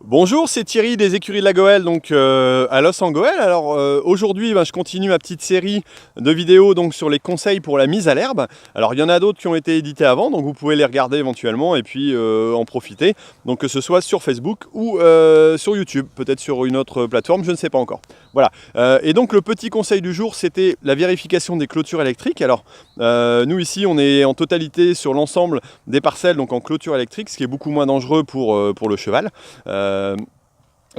Bonjour, c'est Thierry des écuries de la Goëlle, donc à Los en Goëlle. Alors aujourd'hui, je continue ma petite série de vidéos donc, sur les conseils pour la mise à l'herbe. Alors il y en a d'autres qui ont été édités avant, donc vous pouvez les regarder éventuellement et puis en profiter. Donc que ce soit sur Facebook ou sur YouTube, peut-être sur une autre plateforme, je ne sais pas encore. Voilà. Et donc le petit conseil du jour, c'était la vérification des clôtures électriques. Alors nous ici, on est en totalité sur l'ensemble des parcelles, donc en clôture électrique, ce qui est beaucoup moins dangereux pour le cheval.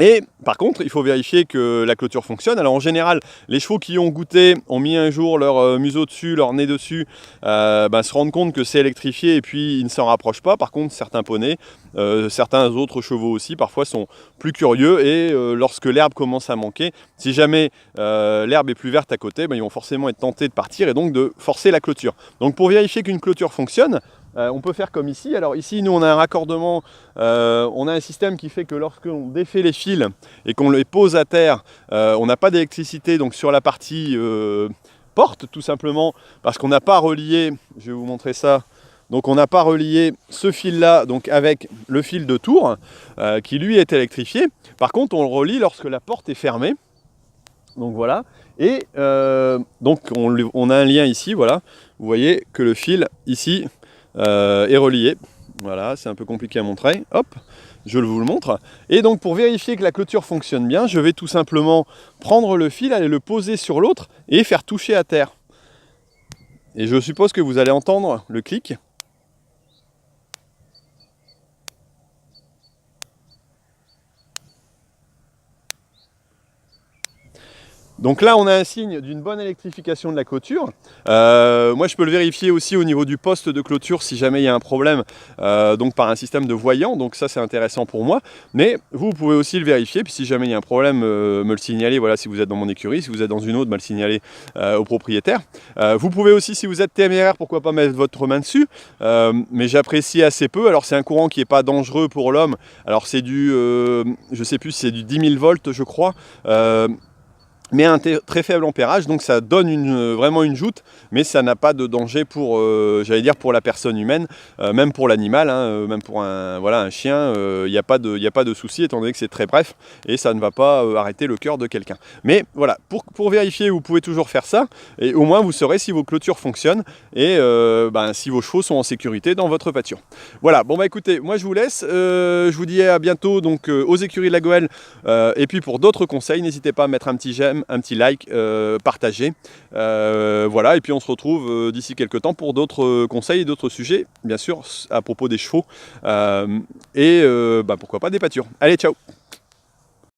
Et par contre, il faut vérifier que la clôture fonctionne. Alors en général, les chevaux qui ont goûté, ont mis un jour leur museau dessus, leur nez dessus, se rendent compte que c'est électrifié et puis ils ne s'en rapprochent pas. Par contre, certains poneys, certains autres chevaux aussi, parfois sont plus curieux et lorsque l'herbe commence à manquer, si jamais l'herbe est plus verte à côté, ils vont forcément être tentés de partir et donc de forcer la clôture. Donc pour vérifier qu'une clôture fonctionne, on peut faire comme ici. Alors ici, nous, on a un raccordement, on a un système qui fait que lorsqu'on défait les fils et qu'on les pose à terre, on n'a pas d'électricité donc sur la partie porte, tout simplement parce qu'on n'a pas relié, je vais vous montrer ça, donc on n'a pas relié ce fil-là donc avec le fil de tour qui lui est électrifié. Par contre, on le relie lorsque la porte est fermée. Donc voilà, et donc on a un lien ici, voilà, vous voyez que le fil ici est relié. Voilà, c'est un peu compliqué à montrer. Hop, je vous le montre. Et donc pour vérifier que la clôture fonctionne bien, je vais tout simplement prendre le fil, aller le poser sur l'autre et faire toucher à terre. Et je suppose que vous allez entendre le clic. Donc là, on a un signe d'une bonne électrification de la clôture. Moi, je peux le vérifier aussi au niveau du poste de clôture si jamais il y a un problème, donc par un système de voyant. Donc ça, c'est intéressant pour moi. Mais vous pouvez aussi le vérifier. Puis si jamais il y a un problème, me le signaler. Voilà, si vous êtes dans mon écurie, si vous êtes dans une autre, me le signaler au propriétaire. Vous pouvez aussi, si vous êtes téméraire, pourquoi pas mettre votre main dessus. Mais j'apprécie assez peu. Alors c'est un courant qui n'est pas dangereux pour l'homme. Alors c'est du, je sais plus si c'est du 10 000 volts, je crois. Mais un très faible ampérage, donc ça donne vraiment une joute, mais ça n'a pas de danger pour, j'allais dire, pour la personne humaine, même pour l'animal, hein, même pour un chien, il n'y a pas de souci, étant donné que c'est très bref, et ça ne va pas arrêter le cœur de quelqu'un. Mais voilà, pour vérifier, vous pouvez toujours faire ça, et au moins vous saurez si vos clôtures fonctionnent, et si vos chevaux sont en sécurité dans votre pâture. Voilà, bon écoutez, moi je vous laisse, je vous dis à bientôt donc, aux écuries de la Goëlle, et puis pour d'autres conseils, n'hésitez pas à mettre un petit j'aime, un petit like, partager. Voilà, et puis on se retrouve d'ici quelques temps pour d'autres conseils et d'autres sujets, bien sûr, à propos des chevaux, et pourquoi pas des pâtures. Allez, ciao!